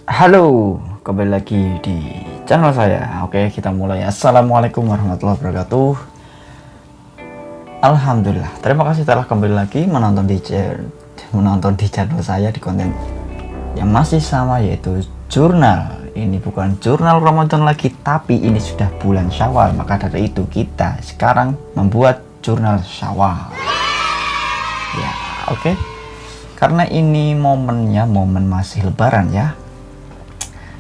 Halo, kembali lagi di channel saya. Oke, kita mulai. Assalamualaikum warahmatullahi wabarakatuh. Alhamdulillah, terima kasih telah kembali lagi menonton di channel saya di konten yang masih sama, yaitu jurnal. Ini bukan jurnal Ramadan lagi, tapi ini sudah bulan Syawal. Maka dari itu kita sekarang membuat jurnal Syawal. Ya, oke. Karena ini momennya momen masih lebaran ya.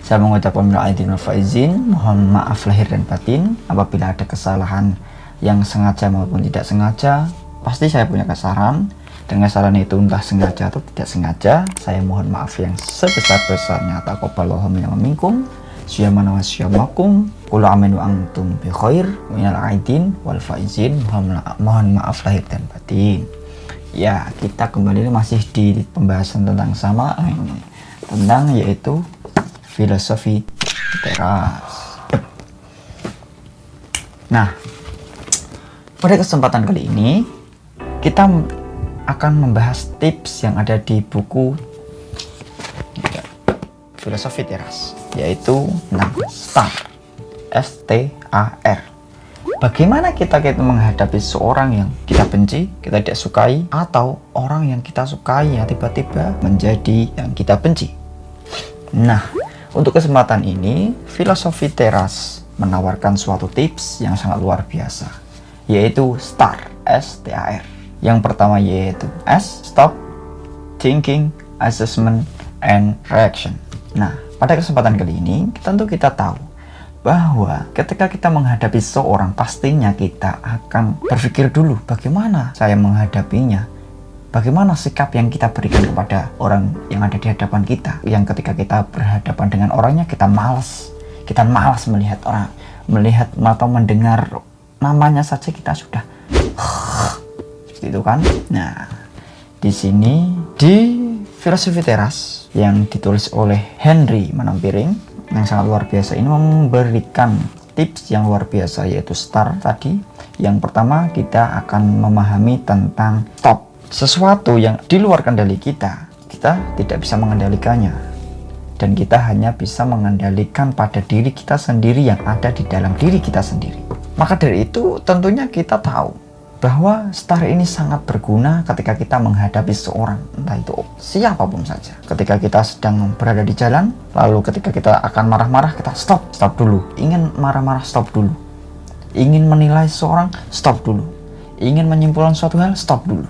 Saya mengucapkan minal aidin wal faizin, mohon maaf lahir dan batin apabila ada kesalahan yang sengaja maupun tidak sengaja. Pasti saya punya kesalahan, dan kesalahan itu entah sengaja atau tidak sengaja. Saya mohon maaf yang sebesar-besarnya. Taqabbalallahu minna wa minkum, syiyamana wa syiyamakum, qul aminu antum bi khair, minal aidin wal faizin, mohon maaf lahir dan batin. Ya, kita kembali masih di pembahasan tentang tentang yaitu filosofi teras. Nah, pada kesempatan kali ini kita akan membahas tips yang ada di buku filosofi teras, yaitu STAR. STAR. Bagaimana kita menghadapi seorang yang kita benci, kita tidak sukai, atau orang yang kita sukai yang tiba-tiba menjadi yang kita benci. Nah, untuk kesempatan ini, filosofi teras menawarkan suatu tips yang sangat luar biasa, yaitu STAR. STAR. Yang pertama yaitu S, Stop, Thinking, Assessment, and Reaction. Nah, pada kesempatan kali ini, tentu kita tahu bahwa ketika kita menghadapi seorang, pastinya kita akan berpikir dulu bagaimana saya menghadapinya. Bagaimana sikap yang kita berikan kepada orang yang ada di hadapan kita, yang ketika kita berhadapan dengan orangnya kita malas melihat orang, melihat atau mendengar namanya saja kita sudah seperti itu kan. Nah, di sini di filosofi teras yang ditulis oleh Henry Manampiring yang sangat luar biasa ini memberikan tips yang luar biasa, yaitu STAR tadi. Yang pertama, kita akan memahami tentang stop. Sesuatu yang di luar kendali kita tidak bisa mengendalikannya, dan kita hanya bisa mengendalikan pada diri kita sendiri yang ada di dalam diri kita sendiri. Maka dari itu tentunya kita tahu bahwa STAR ini sangat berguna ketika kita menghadapi seorang, entah itu siapapun saja. Ketika kita sedang berada di jalan, lalu ketika kita akan marah-marah, kita stop dulu. Ingin marah-marah, stop dulu. Ingin menilai seorang, stop dulu. Ingin menyimpulkan suatu hal, stop dulu.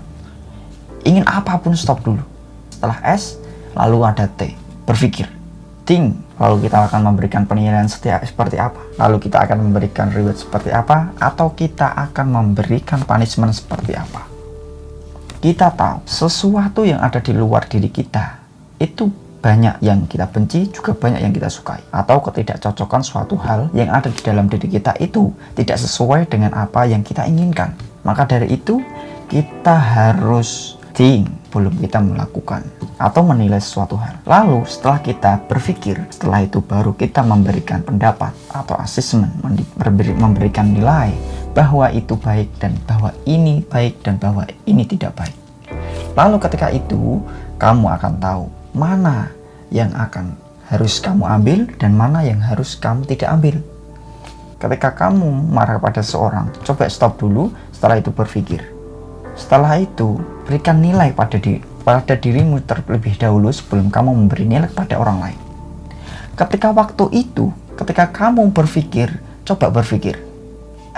Ingin apapun, stop dulu. Setelah S, lalu ada T, berpikir. Think, lalu kita akan memberikan penilaian seperti apa, lalu kita akan memberikan reward seperti apa, atau kita akan memberikan punishment seperti apa. Kita tahu sesuatu yang ada di luar diri kita itu banyak yang kita benci, juga banyak yang kita sukai, atau ketidakcocokan suatu hal yang ada di dalam diri kita itu tidak sesuai dengan apa yang kita inginkan. Maka dari itu kita harus think sebelum kita melakukan atau menilai sesuatu hal. Lalu setelah kita berpikir, setelah itu baru kita memberikan pendapat atau assessment, memberikan nilai bahwa itu baik dan bahwa ini baik dan bahwa ini tidak baik. Lalu ketika itu kamu akan tahu mana yang harus kamu ambil dan mana yang harus kamu tidak ambil. Ketika kamu marah pada seorang, coba stop dulu, setelah itu berpikir. Setelah itu berikan nilai pada dirimu terlebih dahulu sebelum kamu memberi nilai pada orang lain. Ketika waktu itu, ketika kamu berpikir, coba berpikir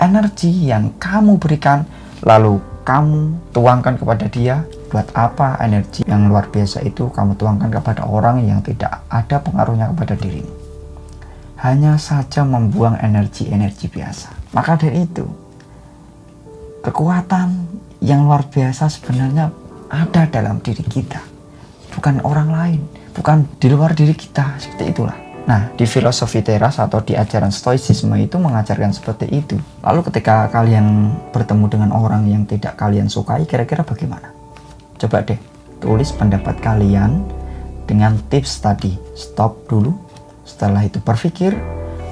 energi yang kamu berikan, lalu kamu tuangkan kepada dia. Buat apa energi yang luar biasa itu kamu tuangkan kepada orang yang tidak ada pengaruhnya kepada dirimu? Hanya saja membuang energi biasa. Maka dari itu, kekuatan yang luar biasa sebenarnya ada dalam diri kita, bukan orang lain, bukan di luar diri kita. Seperti itulah. Nah, di filosofi teras atau di ajaran stoicisme itu mengajarkan seperti itu. Lalu ketika kalian bertemu dengan orang yang tidak kalian sukai, kira-kira bagaimana? Coba deh tulis pendapat kalian dengan tips tadi. Stop dulu, setelah itu berpikir,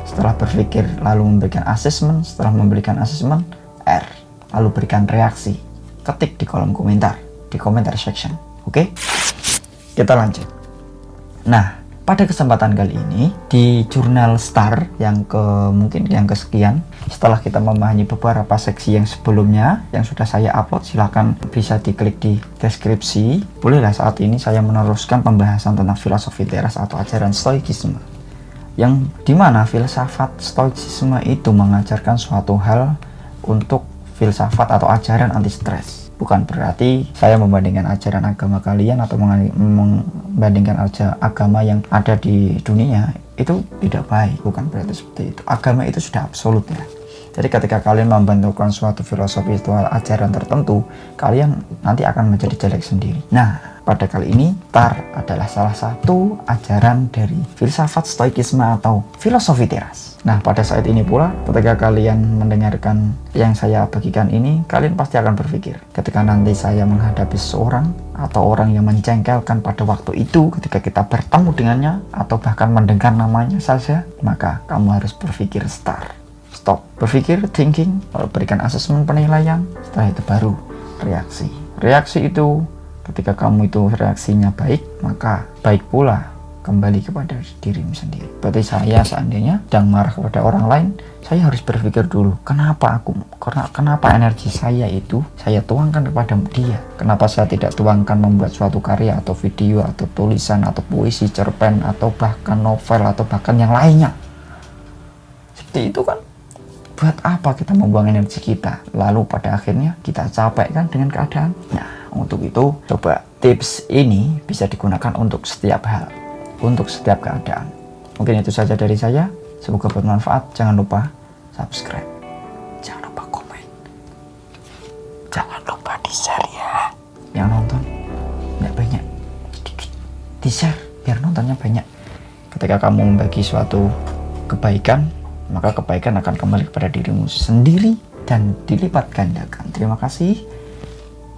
setelah berpikir lalu memberikan assessment, setelah memberikan assessment R, lalu berikan reaksi. Ketik di kolom komentar, di komentar section. Oke? Kita lanjut. Nah, pada kesempatan kali ini di jurnal Star mungkin yang kesekian, setelah kita memahami beberapa seksi yang sebelumnya yang sudah saya upload, silahkan bisa diklik di deskripsi. Bolehlah saat ini saya meneruskan pembahasan tentang filosofi teras atau ajaran stoikisme, yang dimana filsafat stoikisme itu mengajarkan suatu hal untuk filsafat atau ajaran anti stres. Bukan berarti saya membandingkan ajaran agama kalian atau membandingkan agama yang ada di dunia itu tidak baik, bukan berarti seperti itu. Agama itu sudah absolut ya. Jadi ketika kalian membentukkan suatu filosofi atau ajaran tertentu, kalian nanti akan menjadi jelek sendiri. Nah, pada kali ini Tar adalah salah satu ajaran dari filsafat stoikisme atau filosofi teras. Nah, pada saat ini pula ketika kalian mendengarkan yang saya bagikan ini, kalian pasti akan berpikir, ketika nanti saya menghadapi seseorang atau orang yang menjengkelkan pada waktu itu, ketika kita bertemu dengannya atau bahkan mendengar namanya saja, maka kamu harus berpikir stop, berpikir, thinking, lalu berikan asesmen penilaian, setelah itu baru reaksi itu. Ketika kamu itu reaksinya baik, maka baik pula kembali kepada dirimu sendiri. Berarti saya seandainya sedang marah kepada orang lain, saya harus berpikir dulu, kenapa energi saya itu saya tuangkan kepada dia? Kenapa saya tidak tuangkan membuat suatu karya atau video atau tulisan atau puisi, cerpen atau bahkan novel atau bahkan yang lainnya? Seperti itu kan. Buat apa kita membuang energi kita? Lalu pada akhirnya kita capek kan dengan keadaan? Nah, untuk itu coba tips ini bisa digunakan untuk setiap hal, untuk setiap keadaan. Mungkin itu saja dari saya. Semoga bermanfaat. Jangan lupa subscribe, jangan lupa komen, jangan lupa di share ya. Yang nonton nggak banyak, sedikit di share biar nontonnya banyak. Ketika kamu membagi suatu kebaikan, maka kebaikan akan kembali kepada dirimu sendiri dan dilipat gandakan. Terima kasih.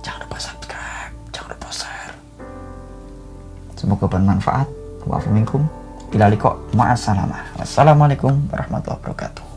Jangan lupa subscribe, jangan lupa share. Semoga bermanfaat. Wa'alaikum. Wassalamualaikum warahmatullahi wabarakatuh.